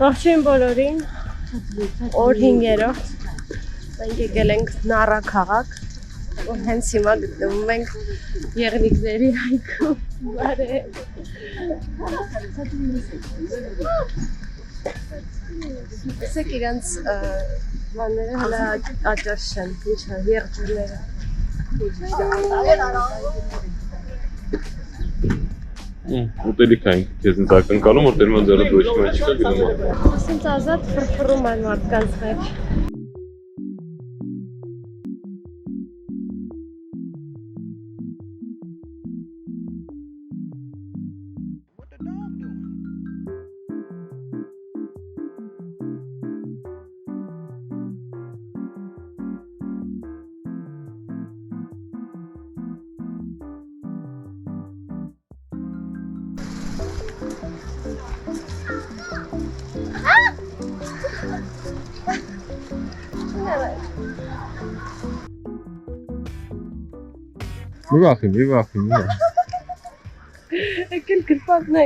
Ողջույն բոլորին, օր 5-րդ, մենք եկել ենք Նառա քաղաք, որ հենց հիմա գտնվում ենք եղնիկների հայքում, բարև։ Տեսեք իրանց բաները հլա աճար չեն, ինչը, եղջուրները։ Ուտելիք ենք քեզնից ակնկալում, որ դերման ձեռը ոչ մի չկա գնում։ Ասենց ազատ ֆրֆռում են մարդկանց մեջ։ Մի վախի։ Եկել գրպակն է,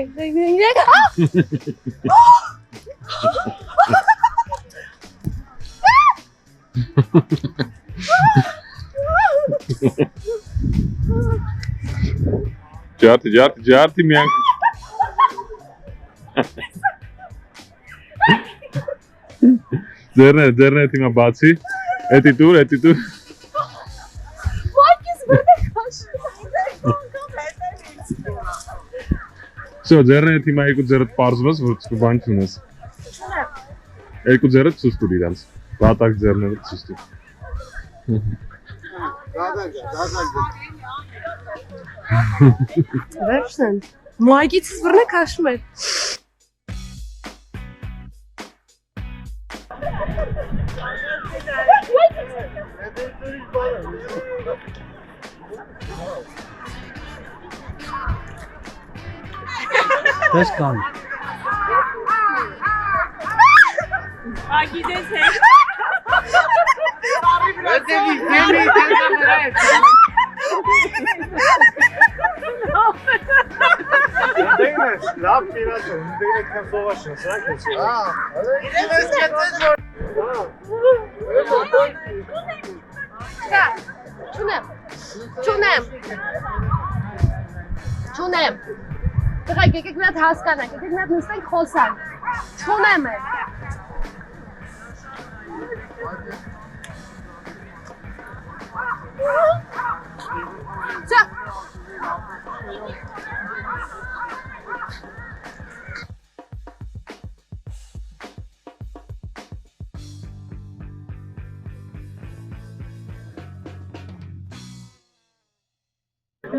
Ջարդի միանք։ Ձերն է թիմա բացի, էտի տուր։ Всё, ձերն է թիմա երկու ձերդ պարզվես, որ բան չունես։ Երկու ձերդ ցույց տուր իրանց, բատակ ձերները ցույց տուր։ Վերջն են, մայգիցս վրնը քաշում է։ Let's go. Ագի դես է։ Լավ կինոց է, դե ինքն սովաշն, սրանք է։ Չունեմ։ Տղայք, եկեք մի հատ հասկանանք, եկեք մի հատ նստենք խոսանք։ Չունեմ է։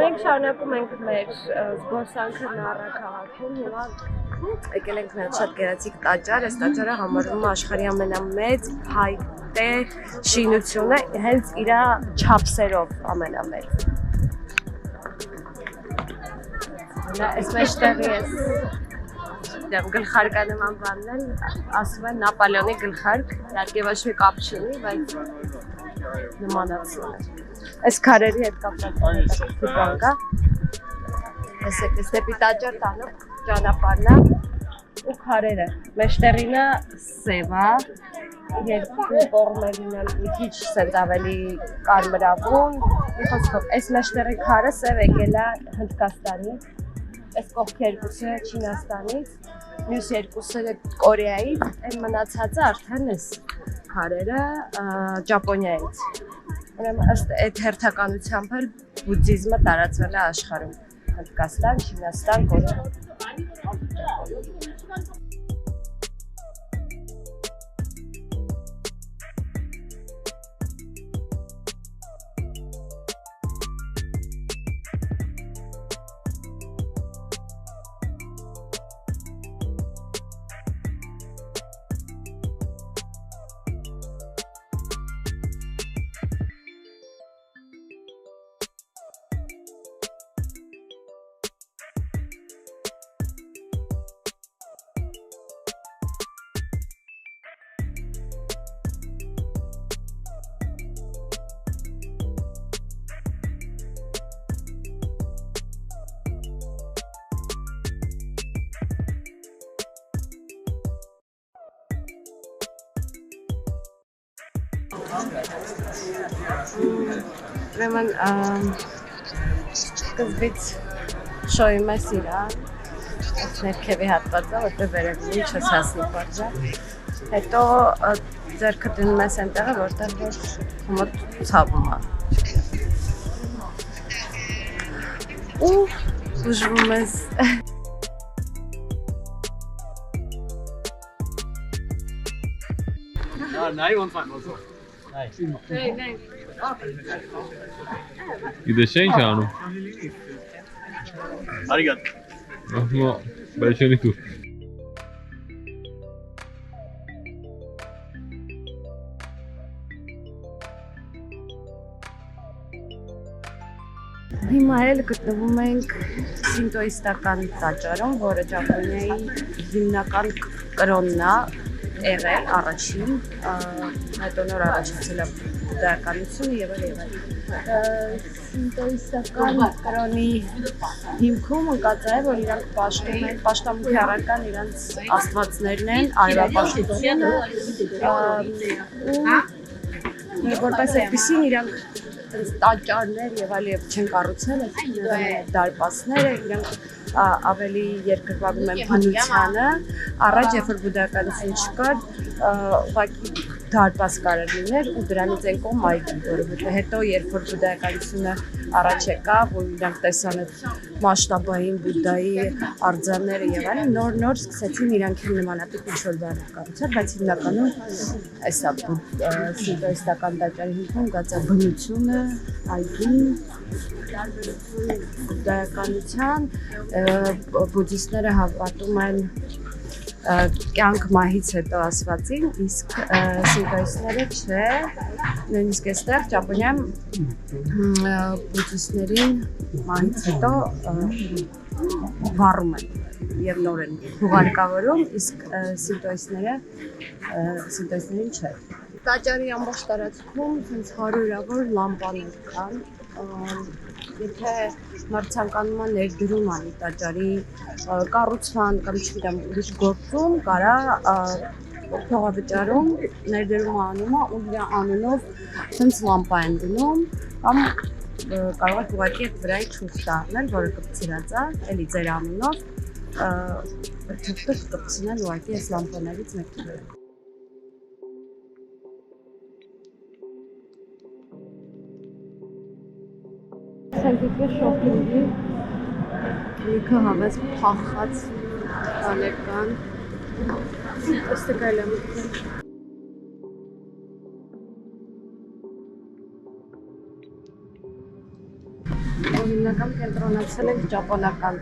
Մենք շարունակում ենք մեր զբոսանքը Նառա քաղաքում, հիմա եկել ենք մի հատ շատ գեղեցիկ տաճար, այս տաճարը համարվում է աշխարհի ամենամեծ փայտե շինությունը, հենց իր չափսերով ամենամեծ։ Այս մեջտեղի է գլխարկանման բանն են, ասում են Նապոլեոնի գլխարկ, իհարկե ոչ մի կապ չունի, բայց նմանացնում է։ Այս քարերի հետ կապված բան կա։ Տեսեք, այս դեպի տաճար տանող ճանապարհն է ու քարերը։ Մեջտեղինը սև է, երկու կողմերին մի քիչ սենց ավելի կարմրավուն։ Մի խոսքով, այս մեջտեղի քարը սև եկել է Հնդկաստանից, այս կողքի երկուսը Չինաստանից, մյուս երկուսը Կորեայից, այն մնացածը արդեն այս քարերը Ճապոնիայից։ Ըստ այդ հերթականությամբ էլ բուդդիզմը տարածվել է աշխարհում։ Հնդկաստան, Չինաստան, Կորեա։ Ուրեմն սկզբից շոյում ես իրան, ներքևի հատվածը, որտեղ վերևում չես հասնի պարզա, հետո ձեռքը դնում ես այնտեղը, որտեղ որ մոտ ցավում է։ Ու բուժվում ես։ Nein, und was so. Nein. Գիտես ինչ անում։ Arigato. Ահա, բերեշենի դու։ Հիմա էլ գտնվում ենք սինտոիստական տաճարում, որը Ճապոնիայի հիմնական կրոնն է եղել առաջին, հետո նոր առաջացել է բուդդայականությունը եւ այլն։ Սինտոիստական կրոնի հիմքում ընկած է, որ իրանք պաշտում են, պաշտամունքի առարկան իրանց աստվածներն են, արևապաշտությունը ու որպես այդպեսին իրանք տաճարներ եւ այլն չեն կառուցել, այսինքն դարպասները իրանք ավելի երկրպագում են բնությանը, առաջ երբ որ բուդդայականություն չկար, ուղղակի դարպաս կարար լիներ ու դրանից են կողմ այգի, որովհետեւ հետո երբ որ բուդդայականությունը առաջ եկավ, ու իրանք տեսան այդ մասշտաբային բուդդայի արձանները եւ այլն, նոր սկսեցին իրանք նմանատիպ ինչ-որ բաներ կառուցել, բայց հիմնականում այսա սինտոիստական տաճարի հիմքում գացա բնությունը, այգին, բուդդայականության, բուդդիստները հավատում են կյանք մահից հետո ասվածին, իսկ սինտոիստները չէ, նույնիսկ այստեղ Ճապոնիայում բուդդիստներին մահից հետո վառում են եւ նոր են հուղարկավորում, իսկ սինտոիստներին չէ։ Տաճարի ամբողջ տարածքում ցենց 100-ավոր լամպաներ կան, եթե մարդ ցանկանում է ներդրում անի տաճարի կառուցման կամ չգիտեմ ուրիշ գործում, կարա փողավճարում ներդրում անում ու իր անունով ցենց լամպա են դնում, կամ կարող եք ուղղակի այդ վրայի ցույց տալ, որը կպցրած է, էլի ձեր անունով թղթով կպցնել ուղղակի այս լամպաներից մեկի վրա։ Սենտիկը շոփինգի լիքը հավես փախած բաներ ըստ գալը հիմնական կենտրոնացել ենք ճապոնական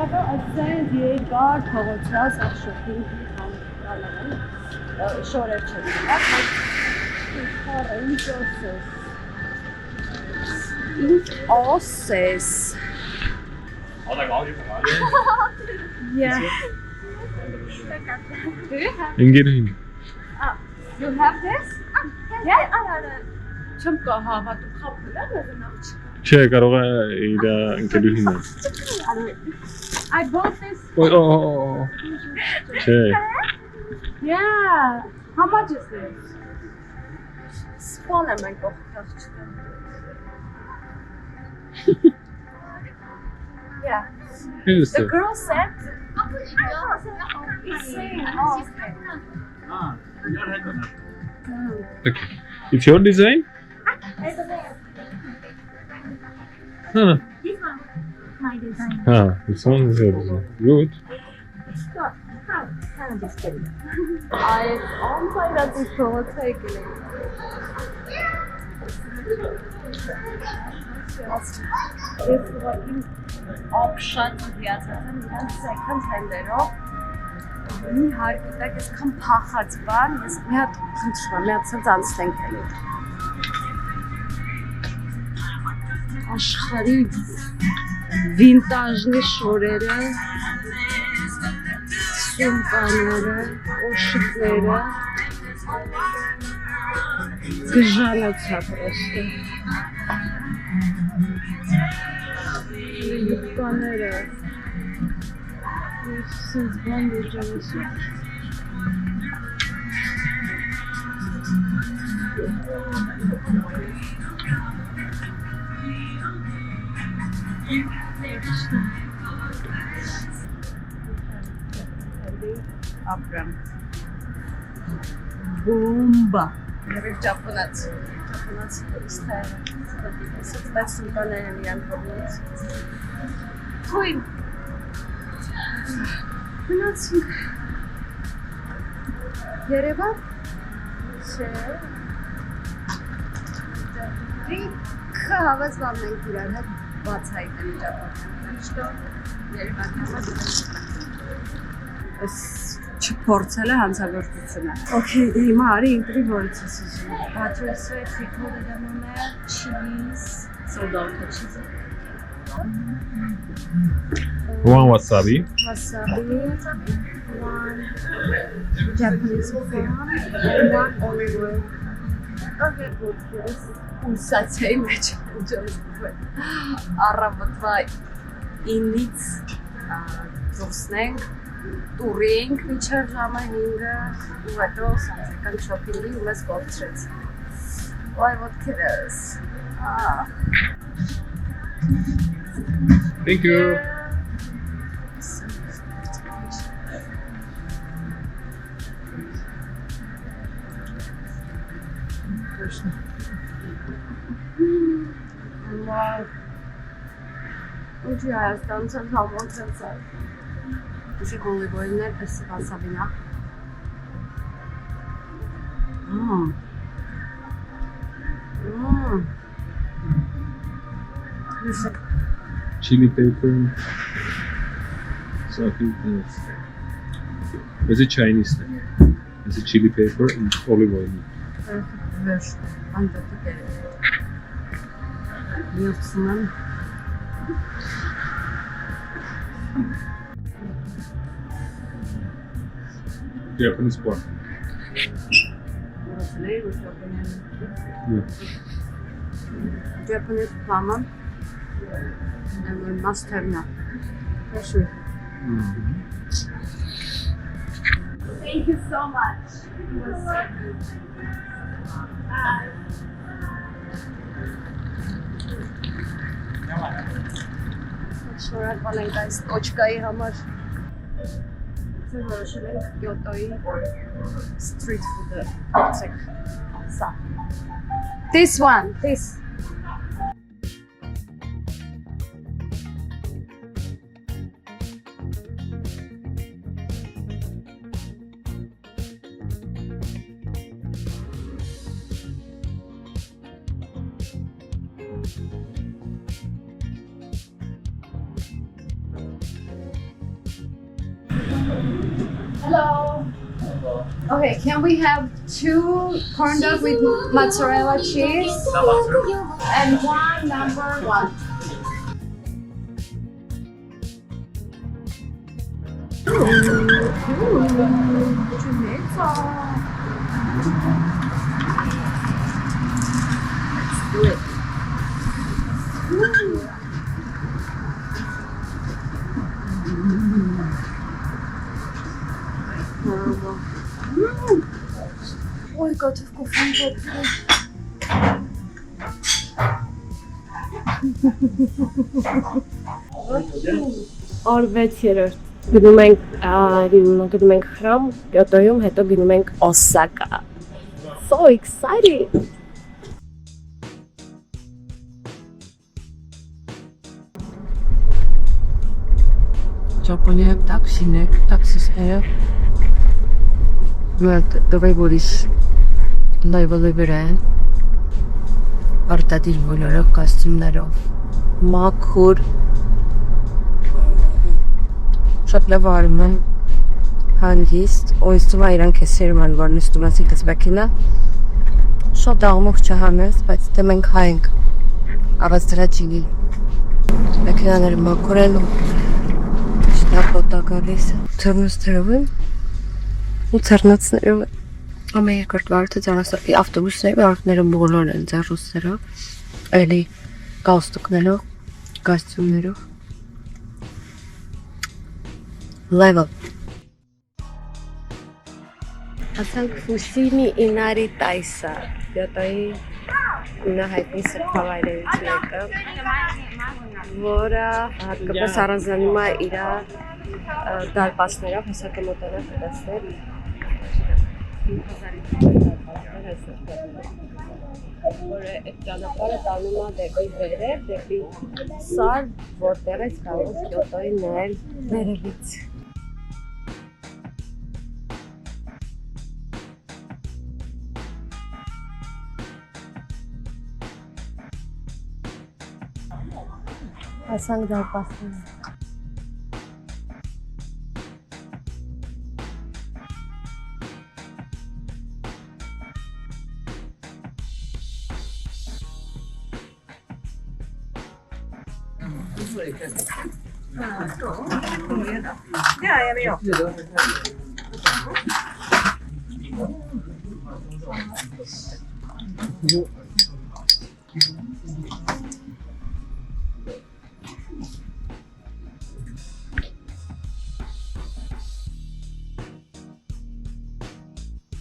Այսինքն երկար փողոցած աշխուժի համալան շորեր չեն, ինչ osses Yeah. Engin. You have this? Yeah. Չեմ հավատում խաբուլա նազնավիչ Չէ, կարող է իր ընկերուհին է։ I bought this. Oh. Չէ։ Yeah. How much is this? Spawn եմ ենք օգտած չտեմ։ Yeah. The girl said it's saying Okay. It's your design? Huh. This one, my design. This one is your design. Good. Ay, onpayla düşüyor tekrar. Ես ուղղակի ապշած հիացած եմ իրանց second hand-երով։ Մի հարկի տակ այսքան փախած բան, ես մի հատ խնդրում եմ, մի հատ ցած անցնենք էլի։ Աշխարհի վինտաժնի շորերը, սումկաները, օշիկները, գժանացա պրոստը։ Յուբկաները, ես սենց բան դեժանացա։ Ապրեմ։ Բոմբա։ Երբ ճապոնաց ստայրը։ Սենց բայց սուլկաներ են իրան կողմից։ Թույն։ Գնացինք։ Երևան։ Չէ։ Դիքը հավաց բան մենք իրար հետ բաց հայտել ճապոնիան։ Շտո Երևանի համար։ Այս չփորձել է հանցագործությունը։ Okay, դե հիմա արի ինտրի որից ես ուզում։ Butter sweet, pickled edamame, cheese, soda cheese. One wasabi. Wasabi, one Japanese corn, one olive oil. Okay, good, yes. Ուսացեի մեջ ուջոն։ Առավոտվա 9-ից դուրսնենք, տուրենք մինչև ժամը 5-ը ու հետո սանցեկանք շոփինգի ու մեզ կորցրեց։ Ոայ ոտքերս։ Thank you. Wow. Ինչի Հայաստանից են համոթենց է։ Իշի հոլիվոյներ էս վասաբինա։ Chili pepper. Something else. Is it Chinese? Is it chili pepper and olive oil? Վերջ, անտոտիկ է։ Եվցում եմ։ Japanese pork. Yeah. Japanese plum and we must have now. For sure. Thank you so much. It was so good. Շնորհակալ ենք այս տոչկայի համար։ Որոշել ենք Կյոտոյի street food-ը փորձենք։ Սա։ This one, this. Hello. Okay, can we have 2 corn dog with mozzarella cheese? And 1 number 1. Tomato. Let's do it. Ой, готовку фантастика. Օրվեցերորդ գնում ենք խրամ Կյոտոյում, հետո գնում ենք Օսակա։ So excited. Ճապոնիայում տաքսիստները դուք դվայ որից լայվը վրա Արտադիր բոլորը կոստյումներով, մաքուր, շատ լավ արում են, հանգիստ, օյստում իրանք է սերում են, որ նստում ասի կզբեքինը, շատ աղմող չհանես, բայց դե մենք հայ ենք, առած դրա չինի, մեքենաները մաքուր են ու շտապոտ ագալիս, թրնոցներով են ու թրնոցներով են, ամեն երկրդ վարդը ձանասակի ավտոբուսները, վարդները բոլոր են ձարուսներով, էլի գալստուկներով, կոստյումներով, level. Ասանք Ֆուսիմի ինարի տայսա, յոտայի նահայտնի սրբավայրերից մեկը, որը հատկապես առանձնանում է իր դարպասներով, հեսակը մոտենակ կտեսնել, որ այդ ճանապարհը տանում է դեպի վերև, դեպի սար, որտեղից կարող է Կյոտոյի նայել վերևից։ Հասանք դարպասները։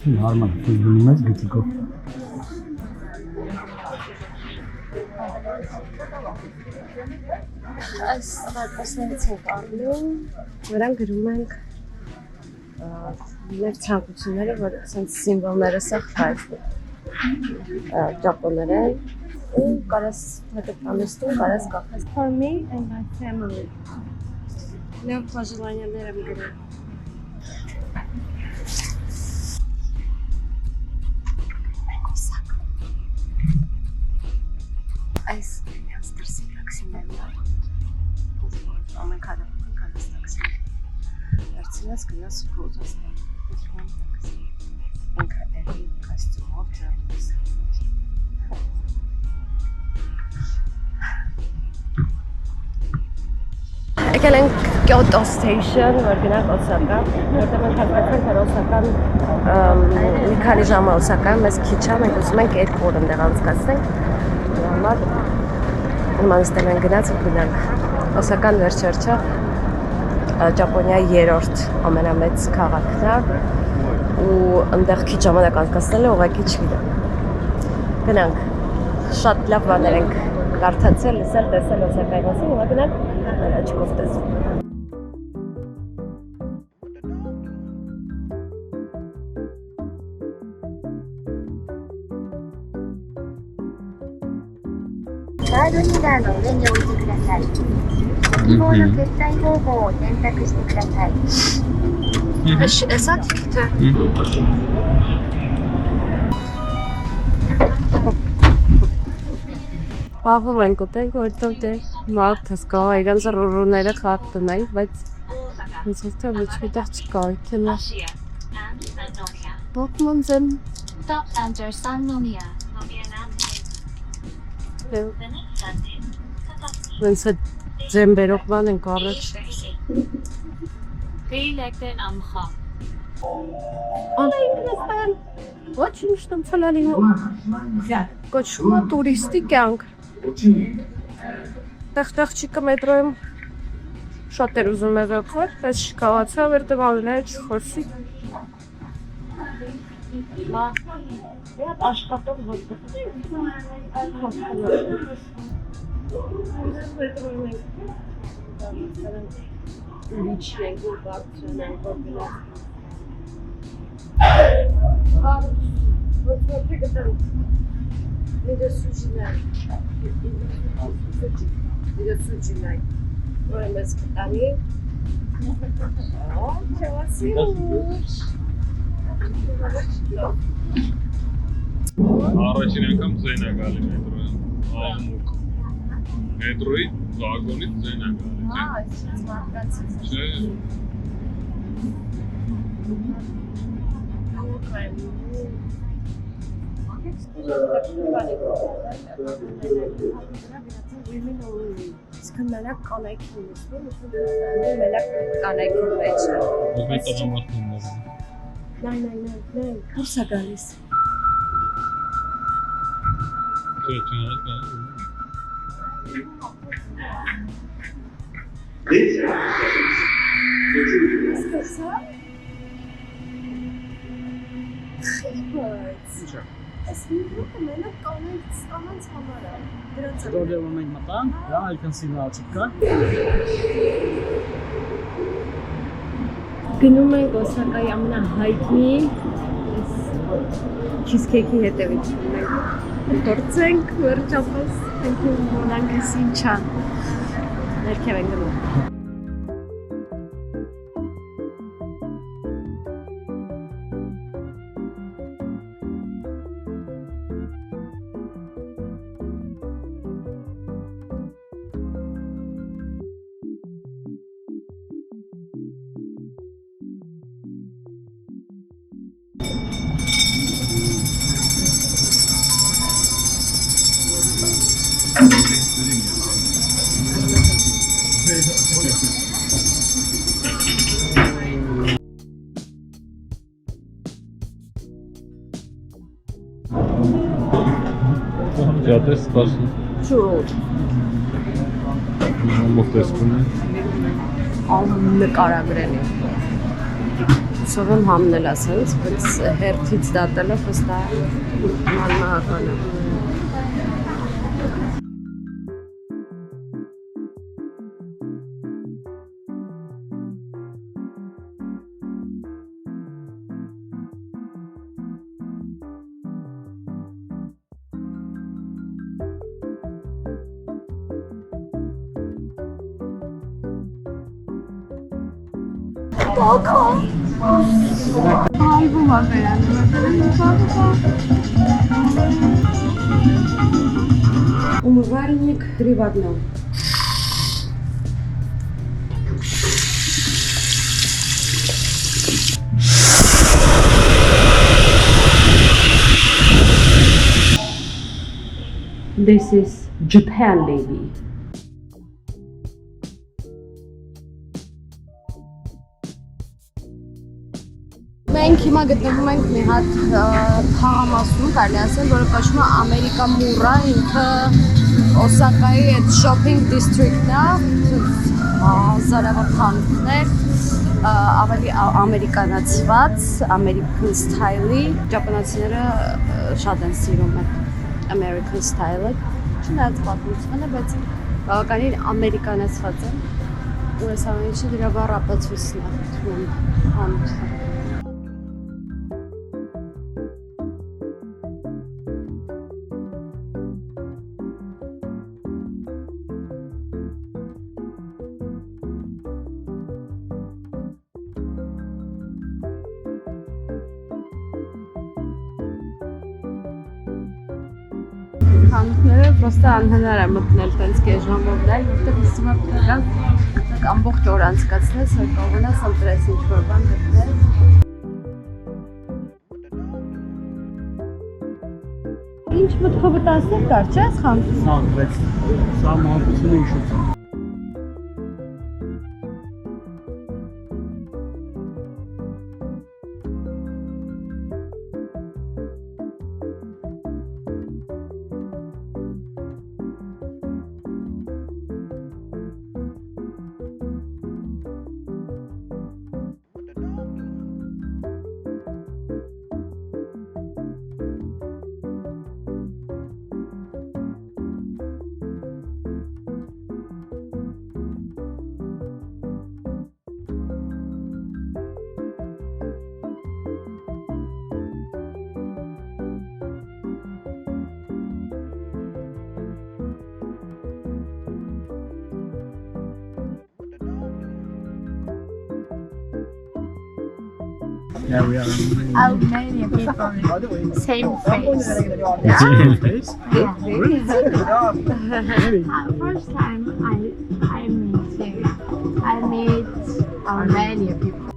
Normal, pues venimos gıtıko. Այս դարպասներից ենք առնում, որան գրում ենք մեր ցանկությունները, որ ասենց սիմվոլները սեղքայց ճապոներեն ու կարաս հետը պանեստում, կարաս կախես for me and my family լավ պաժելանյաներ եմ գրում այս նյանց դրսի տաքսիներն ամեն կարապան կարաս տաքսի վերցնես գնաս գոզաս դրան տաքսի ինքը էլի կոստյումով ջարդուս եկել ենք Kyoto Station, որ գնանք Օսակա, որտեղ մենք հասկացանք, որ Օսական մի քանի ժամ է Օսակա, մեզ քիչ է, մենք ուզում ենք 2 օր ընդեղ անցկացնենք, դրա համար իմանստել ենք գնաց ու գնանք։ Օսական վերջերչը Ճապոնիայի 3-րդ ամենամեծ քաղաքն է ու ընդեղ քիչ ժամանակ անցկացնել է ուղղակի չգիտեմ։ Գնանք, շատ լավ բաներ ենք կարդացել, լսել, տեսել Օսակայի մասին, ու գնանք աչքով տեսել։カードリーダーの上に置いてください。希望の決済方法を選択してください。Էսա թիքթը։ Բաղում ենք ուտենք, որտով դե մարդս կողա իրանց ռուրուները խատ տնային, բայց ինձ հոստը ոչ միտեղ չկա իքենա։ Բոկման ձեմ։ Stop under Sannomiya. Ոնց է ձեմ բերող բան ենք առաջ։ Gelegde Amcha. Անհայտնական ոչ միշտ ընցալալի կոչվում է տուրիստի կյանք։ Տեղ չիկը մետրոյում շատ էր ուզում եղել, բայց չկարողացա վեր տղաները չխոսի։ Աշխատող Առաջին անգամ ձայն է գալի մետրոյում։ Աղմուկ։ Մետրոյի վագոնից ձեն է գալիս։ Հա, այսպես մարդկանցից։ Չէ։ Իսկ մենակ կանայք ունեցնում, մենակ կանայքի մեջ է։ Ո՞վ է տղամարդներն։ Նայ, դուրս է գալիս։ Չէ, Այս միտքը մենակ կանանց համար է։ Դրանց Դուրս մենք մտանք, դա այլքան աչիկա։ գնում ենք Օսակայի ամենահայտնի չիզքեյքի հետևից։ Գործենք վերջապես, մենք մոնանք էս ինչա։ Ներքև ենք գնում։ Ջատես սպասում։ Շուտ։ Ամբողջ տեսքում է։ Նկարագրել է։ Ուսով եմ համնել ասենց, բայց հերթից դատելով վստահ մանմահական է։ Այբու Умывальник три в одном. This is Japan, baby. Մենք հիմա գտնվում ենք մի հատ թաղամասում, կարելի ասել, որը կոչվում է Ամերիկա Մուրա, ինքը Օսակայի այդ shopping district-ն է, հազարավոր խանութներ, ավելի ամերիկանացված, American style-ի, ճապոնացիները շատ են սիրում այդ American style-ը, չնայած պատմությունը, բայց բավականին ամերիկանացված է, ու այս ամեն ինչը դրա բառ ապացույցն է թվում խանութը։ Խանութները պրոստը անհնար է մտնել տենց կես ժամով դայլ, որտեղ իսում է պտկան ամբողջ օր անցկացնես, որ կողնաս ընտրես ինչ-որ բան գտնել։ Ինչ մտքով տասներ կար, չէ՞ այս խանութը։ Սա, բայց սա մանկությունը հիշուց։ Yeah, we are. Armenian people. Same face. Same face? Yeah. Really? First time I meet Armenian people.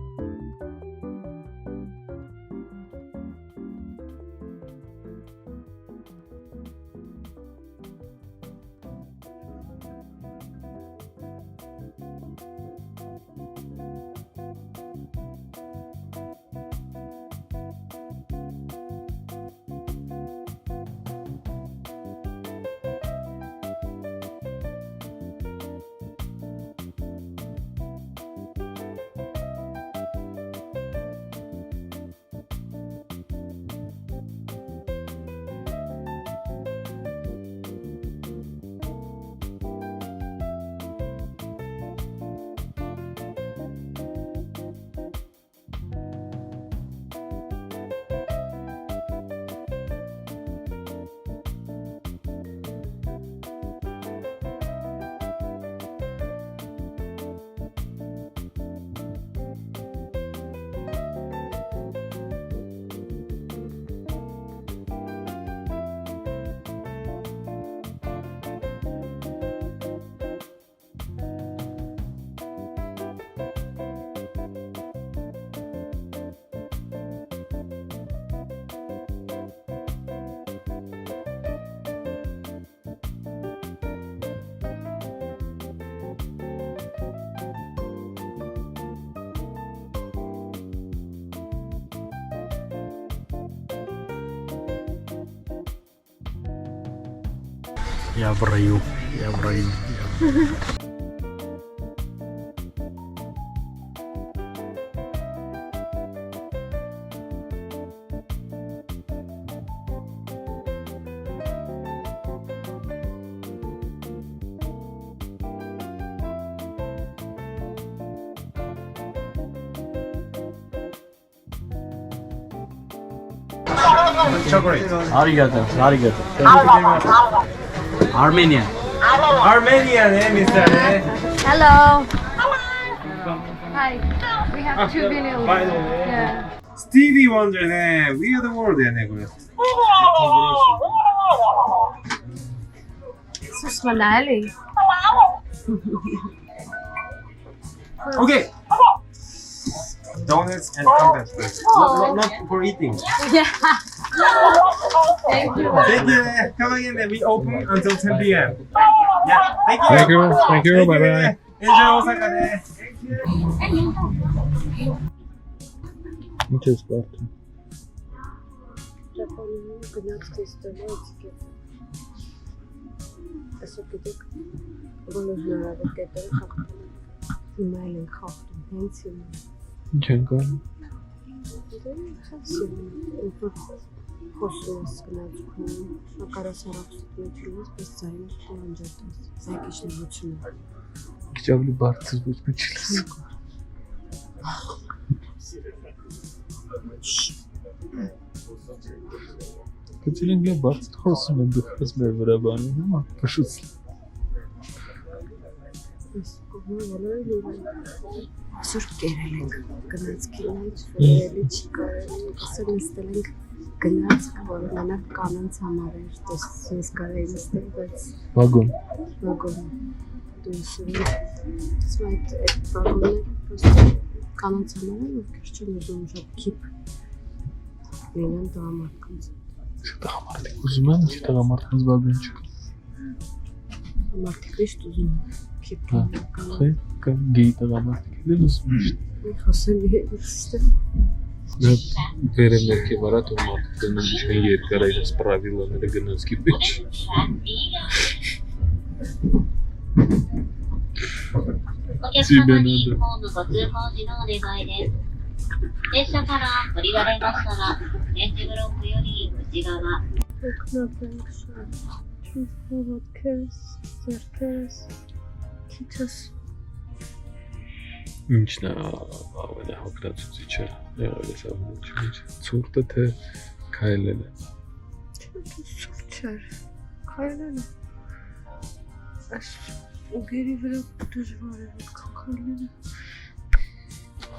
Я в раю. Я в раю. Chocolate. Arigato. Arigato. Armenian. Armenian, Mr. Hello. Hi. We have 2 billion. Yeah. Stevie Wonder ね、Weird World だよね、これ。 Susmanali. Okay. Donuts and crumpets, please. Not for eating. Yeah. Thank you. Thank you. Come again. We open until 10 p.m. Yeah. Thank you. Thank you. Thank you. Bye bye. Enjoy Osaka ね。Ничего страшного. Japonun gınak testleri etiket. Asokidek. Bunun hareketleri kalktı. İmayla kalktı. Hensini. Ջանկան Խոսում գնացքում շաքարասարախսությունից պես ձայնը անջատես զայգիչնությունը քիչավլի բարձր ոչ միջլս Կծիլեն գա բարձր խոսում են դուքս մեր վրա բանում հա պշուց Այսօր կերել ենք գնացքի մեջ, վերելի չի կարելի, այսօր նստել ենք գնացք, որը մենակ կանանց համար էր, ես կարեի նստել, բայց վագոն դուսում այդ վագոնները պրոստը կանանց համար են, ովքեր չեն ուզում շատ քիպ լինեն տղամարդկանց Տղամարդիկ ուզում են, չի տղամարդկանց վագոն չկա Մարդիկ միշտ ուզում քիպ Խե, կա գեի տղամարդիկ էլ ուզում միշտ Խոսեմ եստը Դա վերև ներքի վրա թող մարդիկ դնում իշխան երկար այս պրավիլաները գնացքի մեջ Ինչն է ամենահոգնածուցիչ է եղել այս ամենի մեջ ցուրտը թե քայլելը Սուրճ էր քայլելը Այս ուգերի վրա դժվար է քայլելը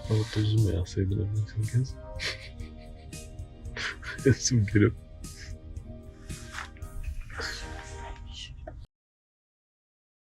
Вот тоже я asaydım ben sen kez. Esim girip.